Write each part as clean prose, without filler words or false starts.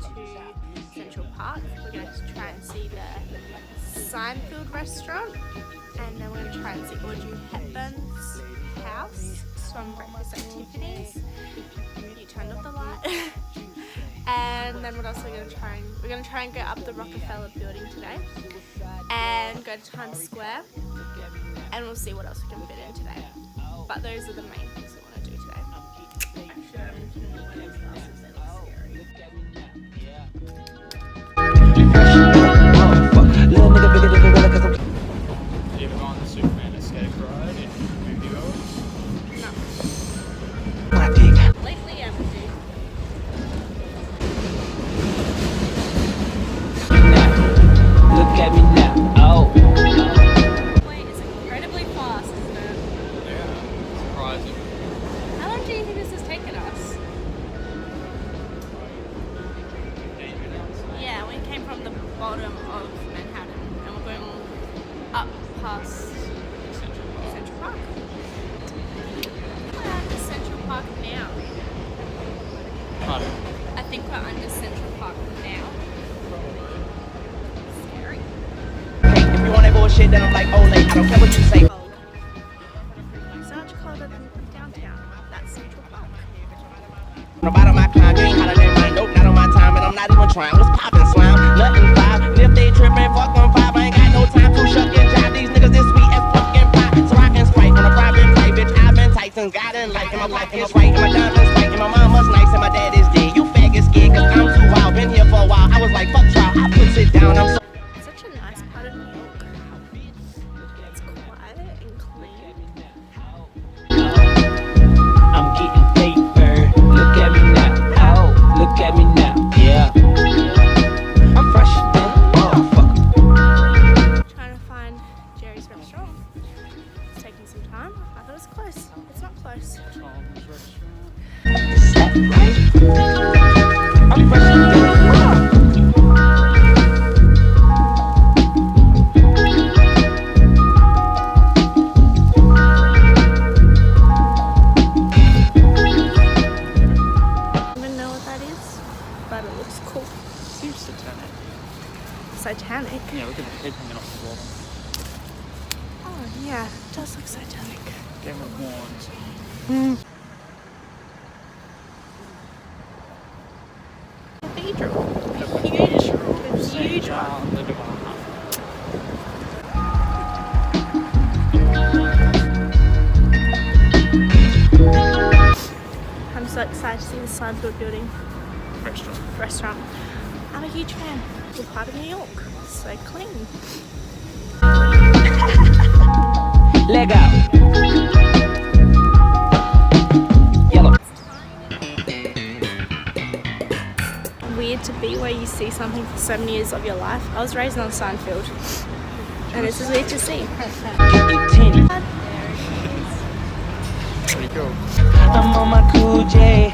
to Central Park. We're going to try and see the Seinfeld Restaurant, and then we're going to try and see Audrey Hepburns' house from Breakfast at Tiffanys. You turned off the light. And then what else are we going to try and... We're going to try and go up the Rockefeller building today and go to Times Square, and we'll see what else we can fit in today. But those are the main things we want to do today. Have you ever gone on the Superman escape ride in movie world? No. Lately, I would do. Look at me now. Oh. Wait, it's incredibly fast, isn't it? Yeah, surprising. How long do you think this has taken us? Yeah, we came from the bottom of Manhattan and we're going up past Central Park. We're under Central Park now. Pardon? I think we're under Central Park now. Scary. If you want that bullshit, then I'm like, oh, I don't care what you say. Cold. So much colder than downtown. That's Central Park. On the bottom of my climb, you ain't hotter than mine. Nope, not on my time, and I'm not even trying. What's poppin', slime? Nothing five. And if they trippin', fuck them five. I ain't got no time to shuck and jive. These niggas this sweet as fucking pie. So I can sprite on a private flight, bitch. I've been tight since God in life. And my life is right, and my diamonds right, and my mama's nice, and my dad is dead. You faggot scared, cause I'm too wild. Been here for a while. I was like, fuck trial. I put it down. I'm so. Such a nice part of New York. It's quiet and clean. I'm getting paper. Look at me now. Oh, look at me now. Yeah. I'm fresh then. Motherfucker. Trying to find Jerry's restaurant. It's taking some time. I thought it was close. It's not close. Tom's restaurant. Is that right? I'm fresh then. But it looks cool. Seems satanic. Satanic? Yeah, look at the head hanging off the wall. Oh yeah, it does look satanic. Game of Wands. Cathedral. Cathedral. The Divine. I'm so excited to see the Seinfeld building restaurant. I'm a huge fan. We're part of New York. So clean. Leg out. Yellow. Weird to be where you see something for so many years of your life. I was raised on Seinfeld. And this is weird to see. Get you 10. Pretty cool. I'm on my cool J. If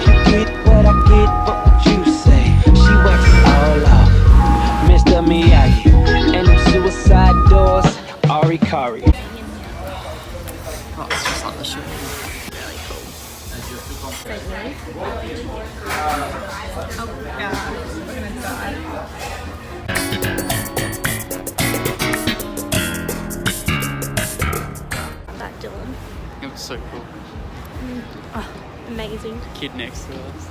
you get what I get, what would you say? She works all off. Mr. Miyagi. And them suicide doors. Ari Kari. Oh, it's just on the shoe. Really cool. Oh god, we're gonna die. That Dylan. It was so cool. Oh, amazing. The kid next to us.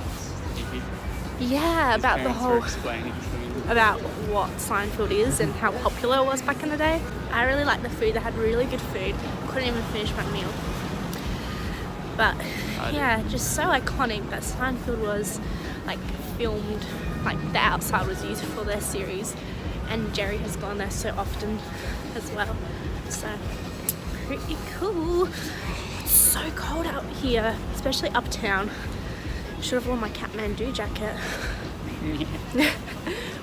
Yeah, about the Parents were whole, explaining to him. about what Seinfeld is and how popular it was back in the day. I really liked the food. They had really good food. Couldn't even finish my meal. But yeah, just so iconic that Seinfeld was like filmed, like the outside was used for their series, and Jerry has gone there so often as well. So pretty cool. It's so cold out here, especially uptown. Should have worn my Kathmandu jacket.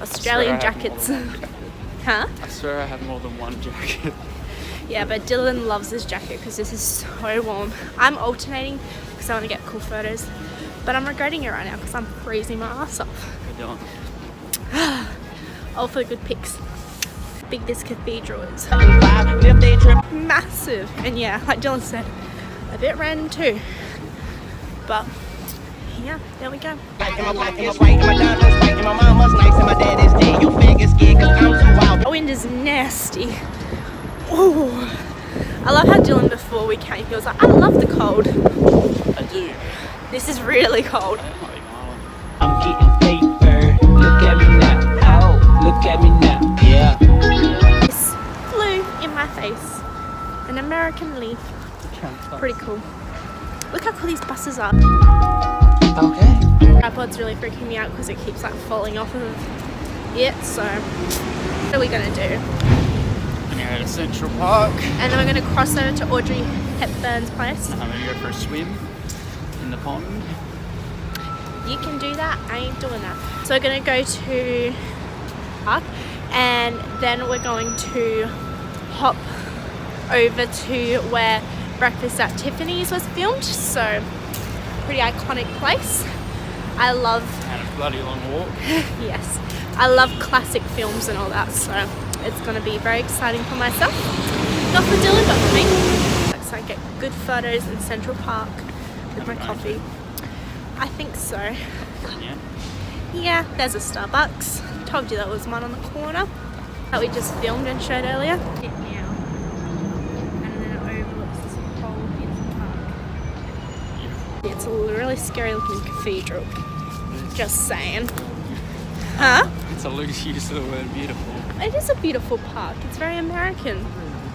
Australian jackets. Huh? I swear I have more than one jacket. Yeah, but Dylan loves this jacket because this is so warm. I'm alternating because I want to get cool photos, but I'm regretting it right now because I'm freezing my ass off. We're done. All for the good pics. Big this cathedral is. Massive. And yeah, like Dylan said, a bit random too. But yeah, there we go. right, and my mama's nice, and my dad is dead. You faggot scared, cause I'm too wild. The wind is nasty. Ooh. I love how Dylan, before we came, he was like, I love the cold. I do. This is really cold. I'm getting paper. Look at me now. Oh, look at me now. Yeah. This flew in my face. An American leaf. Pretty cool. Look how cool these buses are. Okay. Tripod's really freaking me out because it keeps like falling off of it. So what are we gonna do? We're gonna go to Central Park. And then we're gonna cross over to Audrey Hepburns' place. I'm gonna go for a swim in the pond. You can do that, I ain't doing that. So we're gonna go to park and then we're going to hop over to where Breakfast at Tiffanys was filmed. So pretty iconic place. I love And a bloody long walk. yes, I love classic films and all that, so it's gonna be very exciting for myself. Not for Dylan, but for me. So I get good photos in Central Park with my coffee. I think so. Yeah. Yeah, there's a Starbucks. Told you that was one on the corner that we just filmed and showed earlier. Now, and then it overlooks this whole beautiful park. It's a really scary looking cathedral. Just saying. Huh? It's a loose use of the word beautiful. It is a beautiful park. It's very American.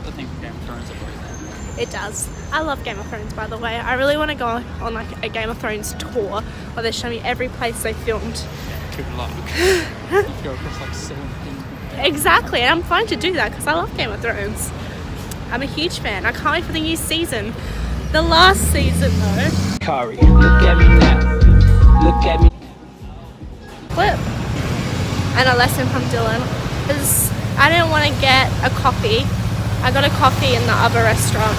I think Game of Thrones are like It does. I love Game of Thrones, by the way. I really want to go on like a Game of Thrones tour where they show me every place they filmed. that. Good luck. You go across like 17. Exactly, and I'm fine to do that because I love Game of Thrones. I'm a huge fan. I can't wait for the new season. The last season, though. Kari, look at me now. Look at me. Clip. And a lesson from Dylan. Because I didn't want to get a coffee. I got a coffee in the other restaurant.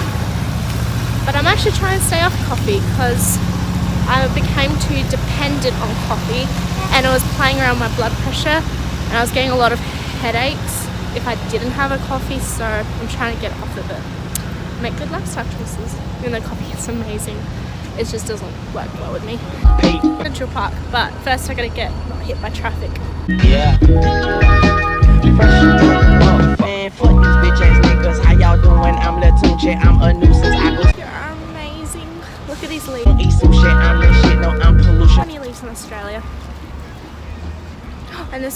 But I'm actually trying to stay off coffee because I became too dependent on coffee and it was playing around my blood pressure and I was getting a lot of headaches if I didn't have a coffee, so I'm trying to get off of it. Make good lifestyle choices. Even though coffee is amazing, it just doesn't work well with me. Central Park, but first I gotta get not hit by traffic. Yeah. Man, fuck these bitch ass niggas. How y'all doing? I'm Latunche. I'm a nuisance. I go You're amazing. Look at these leaves. eat some shit. I'm the shit. No, I'm pollution. Many leaves in Australia. And this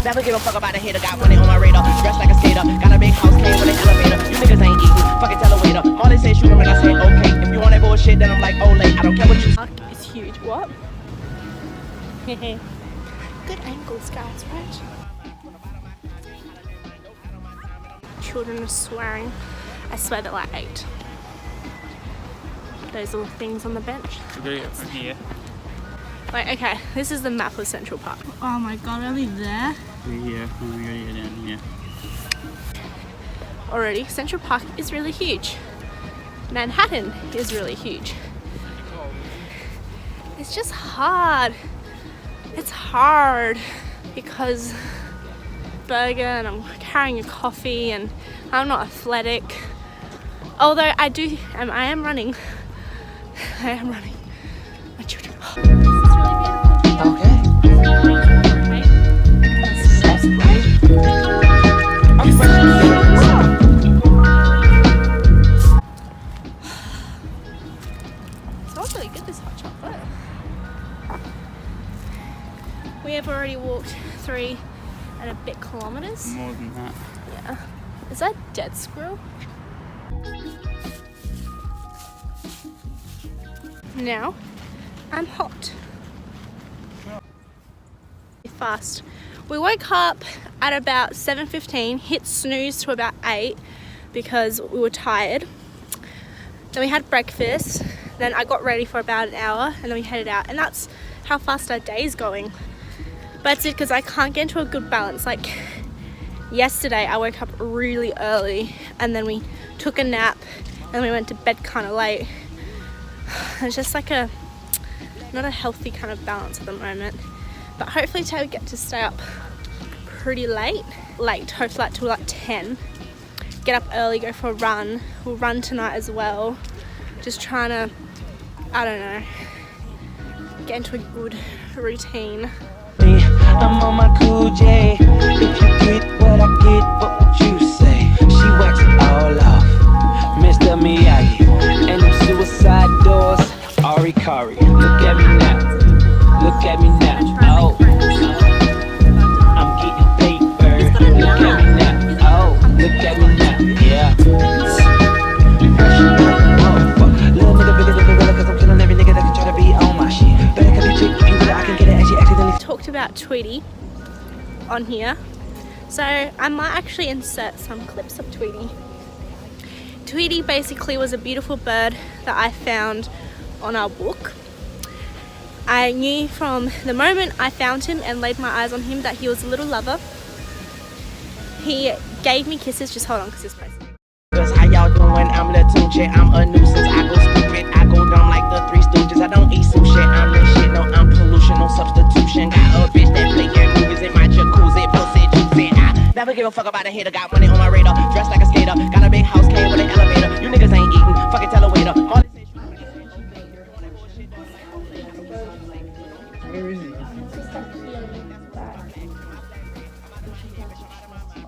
Never give a fuck about a hater. Got money on my radar. Dressed like a skater. Got a big house. Came with an elevator. You niggas ain't eating. Fucking tell a waiter. Molly said shoot him and I said okay. If you want that bullshit, then I'm like, oh, late. I don't care what you park is huge. What? Good angles, guys, right? Children are swearing. I swear they're like 8. Those little things on the bench. We're gonna get from here. Wait, okay, this is the map of Central Park. Oh my god, are we there? Yeah, we're gonna go down here. Already, Central Park is really huge. Manhattan is really huge. It's just hard. It's hard because burger and I'm carrying a coffee and I'm not athletic. Although I am running. I am running. My children. This is really beautiful. Okay. That's right. It smells really good, this hot chocolate. We have already walked 3 and a bit kilometers. More than that. Yeah. Is that dead squirrel? Now, I'm hot. Fast. We woke up at about 7:15, hit snooze to about 8 because we were tired. Then we had breakfast, then I got ready for about an hour and then we headed out, and that's how fast our day's going. But it's it because I can't get into a good balance. Like yesterday I woke up really early and then we took a nap and then we went to bed kind of late. It's just like not a healthy kind of balance at the moment. But hopefully today we get to stay up pretty late, hopefully like till like 10. Get up early, go for a run. We'll run tonight as well. Just trying to, I don't know, get into a good routine. I'm on my cool J. If you get what I get, what would you say? She wax it all off, Mr. Miyagi. And them suicide doors, Ari Kari. Look at me now, look at me now. Oh, I'm getting paper. Look at me now, oh, look at me now, yeah. Little nigga bigger than gorilla, cause I'm killing every nigga that can try to be on my shit. Better cut the chick if you really I can get it and she accidentally Talked about Tweety on here, so I might actually insert some clips of Tweety. Tweety basically was a beautiful bird that I found on our book. I knew from the moment I found him and laid my eyes on him that he was a little lover. He gave me kisses. Just hold on, because this place. How y'all doing? I'm Latunche, I'm a nuisance. I go stupid, I go dumb like the Three Stooges. I don't eat sushi, I'm the shit. No, I'm pollution, no substitution. Got a bitch that play your movies in my jacuzzi, pussy juicy. I never give a fuck about a hater. Got money on my radar, dressed like a skater. Got a big house, came with an elevator. You niggas ain't eating, fucking tell a waiter.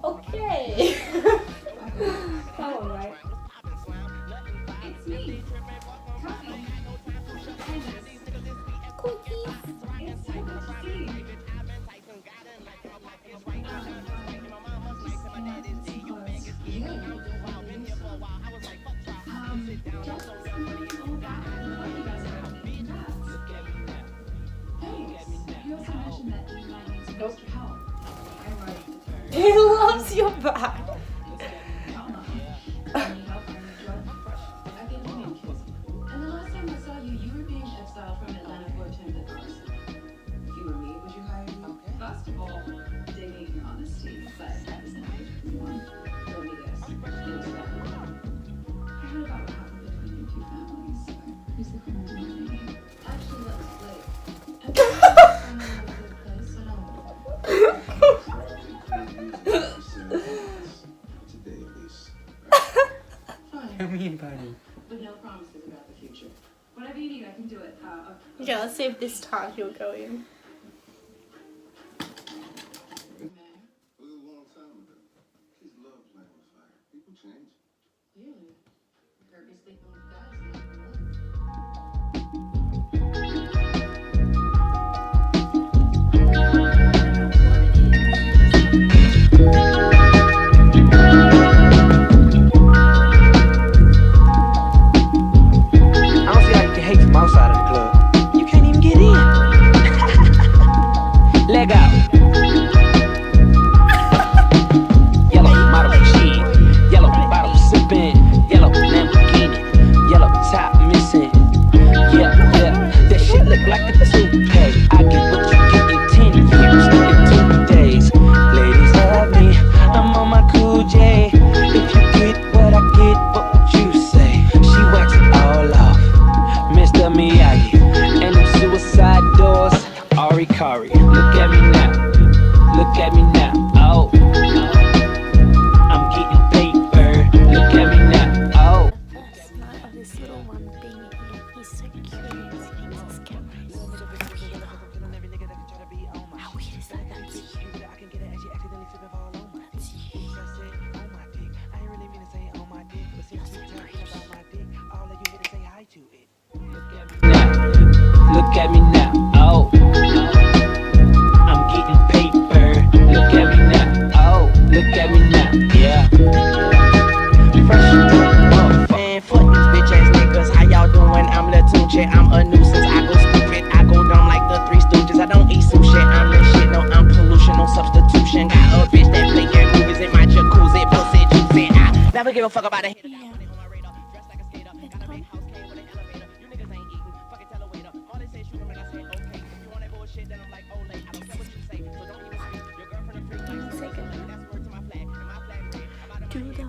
Okay. Come on, right? It's me, Coffee. Cookies. It's so good to see you. You also mentioned that you might need some extra help. He loves your bag. And the last time I saw you, you were being exiled from Atlanta for attempted arson. If you were me, would you hire me? First of all, digging your honesty, but that is not one. Let me guess. It was that one. I heard about what happened between your two families. Who's the criminal name? Actually, that was late. I'm in a good place, so don't. Today at least. Fine. But no promises about the future. Whatever you need, I can do it. Okay, let's see if this time he'll go in. It was a long time ago. Kids love playing with fire. People change. Really? Kirby's sleeping with guys. I don't see how you can hate from outside of the club. You can't even get in. Leg out. Yellow model machine. Yellow bottle sipping. Yellow Lamborghini. Yellow top missing. Yeah. That shit look like a toupee. I get what you get in 10 years. In 2 days. Ladies love me. I'm on my cool J. If you get what I get, what would you say? She wax it all off, Mr. Miyagi. And them suicide doors, Ari Kari. Look at me now, look at me now. Oh, I'm getting paper. Look at me now. Oh. First night of this little one being here. He's so cute. His name's his camera. How weird is that? That's you. That's you. Look at me now, oh, I'm getting paper. Look at me now, oh, look at me now, yeah. Fresh man, fuck these bitch ass niggas. How y'all doing? I'm Latunche, I'm a nuisance. I go stupid, I go dumb like the Three Stooges. I don't eat sushi, I'm the shit. No, I'm pollution, no substitution. Got a bitch that play your movies in my jacuzzi, pussy juicy. I never give a fuck about a hit. Yeah. Do the world.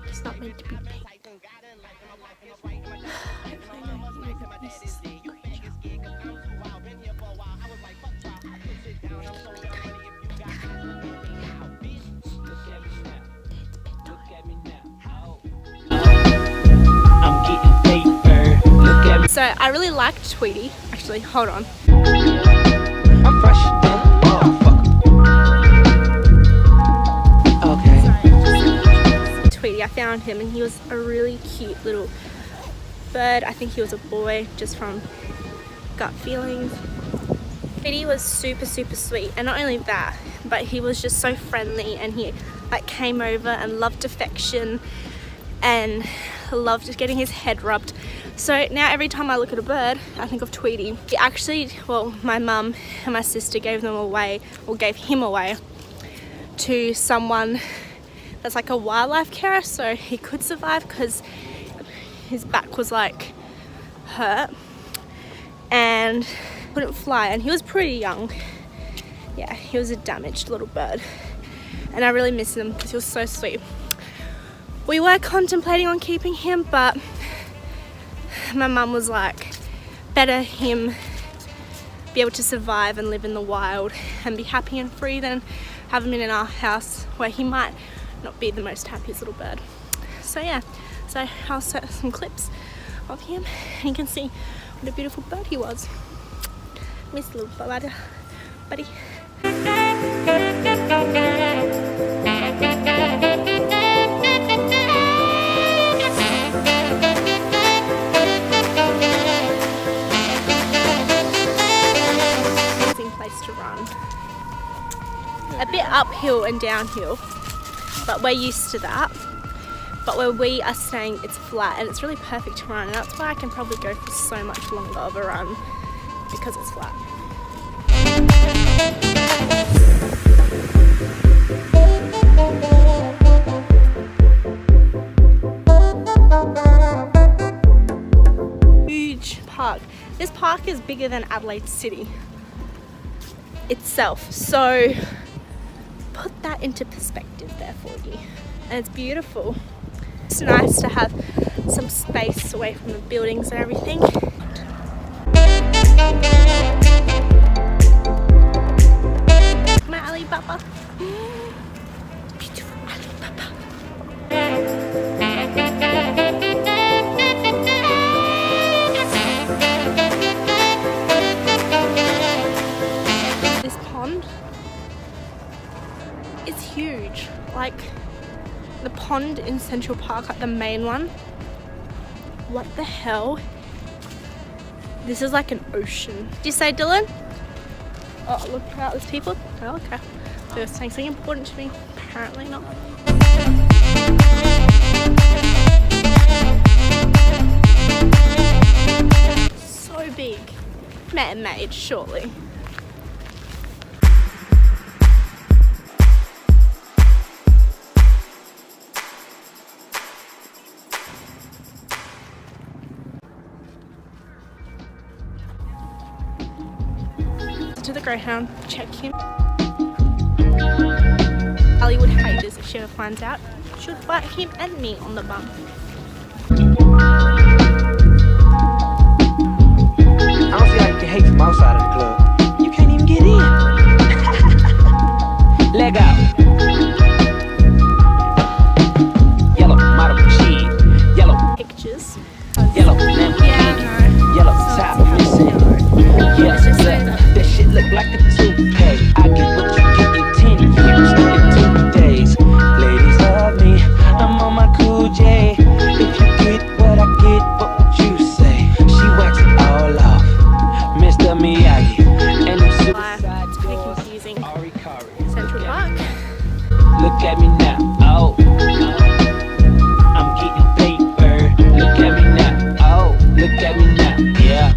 It's not meant to be pink. So I really liked Tweety. Actually, hold on. I'm fresh than a motherfucker. Okay. Tweety, I found him and he was a really cute little bird. I think he was a boy, just from gut feelings. Tweety was super sweet, and not only that, but he was just so friendly, and he like came over and loved affection and loved just getting his head rubbed. So now every time I look at a bird, I think of Tweety. He actually, well, my mum and my sister gave them away, or gave him away to someone that's like a wildlife carer, so he could survive because his back was like hurt and couldn't fly, and he was pretty young. Yeah, he was a damaged little bird, and I really miss him because he was so sweet. We were contemplating on keeping him, but my mum was like, better him be able to survive and live in the wild and be happy and free than have him in our house where he might not be the most happiest little bird. So yeah, so I'll set some clips of him and you can see what a beautiful bird he was. Miss little buddy. Place to run. A bit uphill and downhill, but we're used to that. But where we are staying, it's flat and it's really perfect to run, and that's why I can probably go for so much longer of a run, because it's flat. Huge park. This park is bigger than Adelaide City itself, so put that into perspective there for you. And it's beautiful. It's nice to have some space away from the buildings and everything. My Alibaba. Beautiful Alibaba. This pond is huge. Like the pond in Central Park, like the main one. What the hell? This is like an ocean. Did you say, Dylan? Oh, look out, there's people. Oh, okay. They were saying something important to me. Apparently not. So big. Man-made, surely. To the greyhound, check him. Ali would hate this if she ever finds out. Should bite him and me on the bum. I don't see how you can hate from outside of the club. You can't even get in. Leg out. Yellow, model cheese. Yellow. Pictures. Yellow, lemon. Yeah, no. Yellow, top missing. Yes, that shit look like a toupee. I get what you get in 10 years, in 2 days. Ladies love me, I'm on my cool J. If you get what I get, what would you say? She wax it all off, Mr. Miyagi. And I'm It's pretty confusing. Central Park. Look at me now, oh. I'm getting paper. Look at me now, oh. Look at me now, yeah.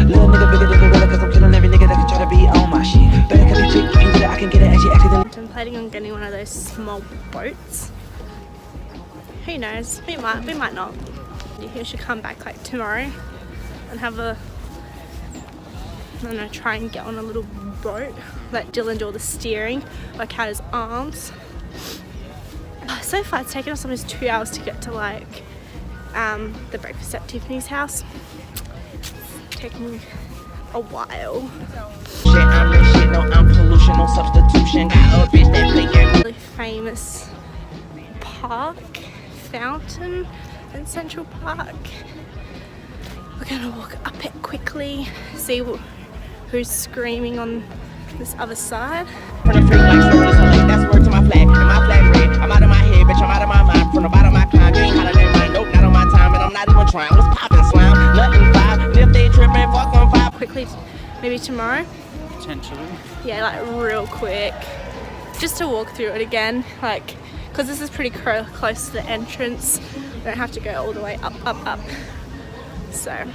Little nigga bigger than gorilla, cause I'm killing every nigga that can try to be on my shit. Better cut me chick if you with it, I can get it and she accidentally. Contemplating on getting one of those small boats. Who knows? We might not. You should come back like tomorrow and have a, I don't know, try and get on a little boat. Let Dylan do all the steering, work out his arms. So far it's taken us almost 2 hours to get to like the breakfast at Tiffanys' house. It's taking a while. Shit, I'm in shit, no, I'm pollution, no substitution. Got a bitch that play your Really famous park, fountain, in Central Park. We're gonna walk up it quickly, see who's screaming on this other side. From the freak like circus so late, that's word to my flag. And my flag red, I'm out of my head, bitch, I'm out of my mind. From the bottom of my climb, you ain't hotter than mine. Nope, not on my time, and I'm not even trying. What's poppin', slime? Nothing five. And if they trippin', fuck on five. Quickly, maybe tomorrow? Potentially. Yeah, like real quick. Just to walk through it again, like, because this is pretty close to the entrance. We don't have to go all the way up. So,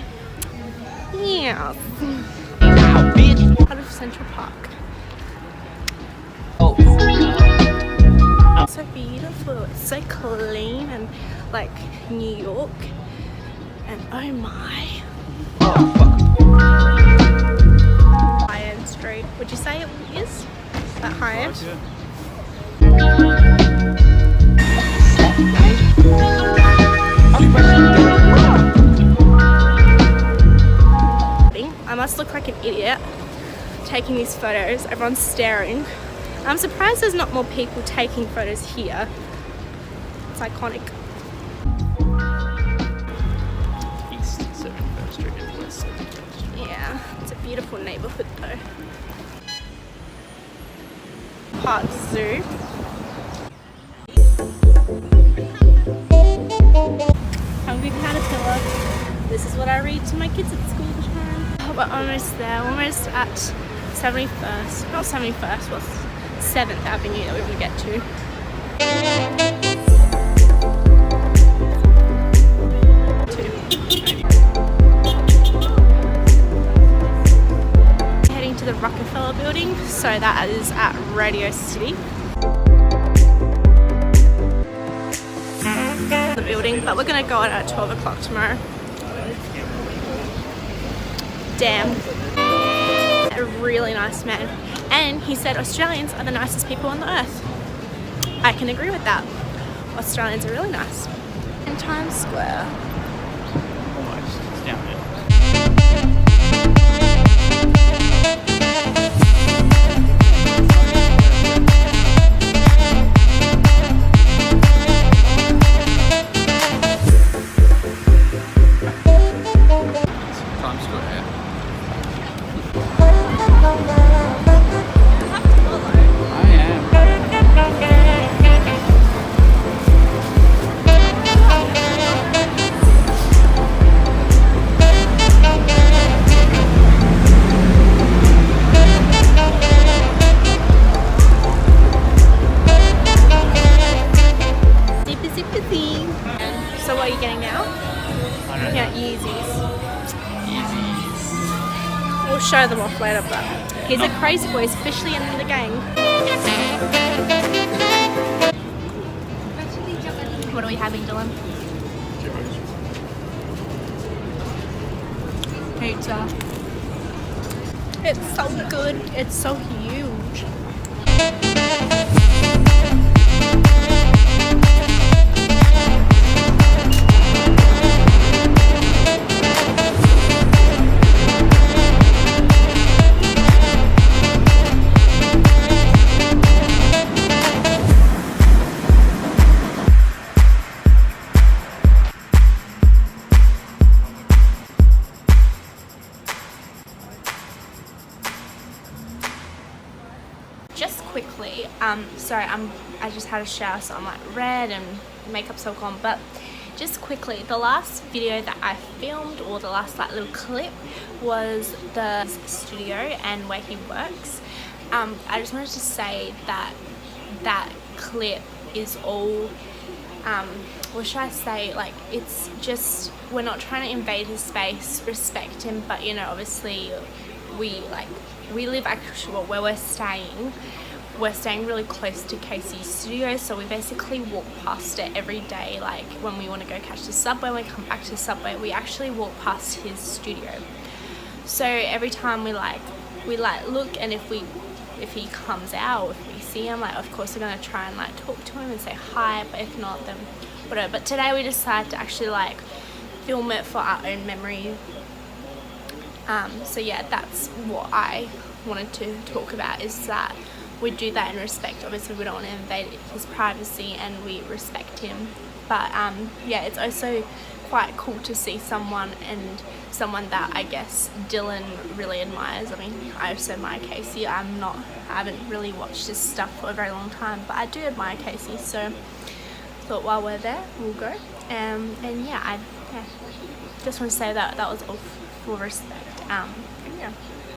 yeah. Out of Central Park. It's so beautiful, it's so clean and like New York. And oh my. High-end street. Would you say it is? That high-end? I must look like an idiot taking these photos. Everyone's staring. I'm surprised there's not more people taking photos here. It's iconic. East 71st Street and West 71st Street. Yeah, it's a beautiful neighborhood though. Park Zoo. Hungry Caterpillar. This is what I read to my kids at school all the time. Oh, we're almost there. We're almost at 71st. Not 71st, well, 7th Avenue that we want to get to. Heading to the Rockefeller building, so that is at Radio City. The building, but we're gonna go out at 12 o'clock tomorrow. Damn. A really nice man. And he said Australians are the nicest people on the earth. I can agree with that. Australians are really nice. In Times Square. Almost. It's down there. Times Square. I am. Zippy. So what are you getting now? I don't Yeah, know. Yeezys. Easy. We'll show them off later, but he's a crazy boy. He's officially in the gang. What are we having, Dylan? Pizza. It's so good. It's so huge. Just quickly, sorry, I just had a shower, so I'm like red and makeup's all gone, but just quickly, the last video that I filmed, or the last like little clip, was the studio and where he works. I just wanted to say that that clip is all, what should I say, like, it's just, we're not trying to invade his space, respect him, but you know, obviously we live actually, well, where we're staying really close to Casey's studio, so we basically walk past it every day. Like when we want to go catch the subway, when we come back to the subway, we actually walk past his studio. So every time we look, and if he comes out, if we see him, like, of course we're gonna try and like talk to him and say hi, but if not, then whatever. But today we decided to actually like film it for our own memory. So yeah, that's what I wanted to talk about, is that we do that in respect. Obviously we don't want to invade his privacy and we respect him, but yeah, it's also quite cool to see someone that I guess Dylan really admires. I mean, I also admire Casey. I haven't really watched his stuff for a very long time, but I do admire Casey, so thought while we're there we'll go. And yeah, I just want to say that was all for respect. Yeah.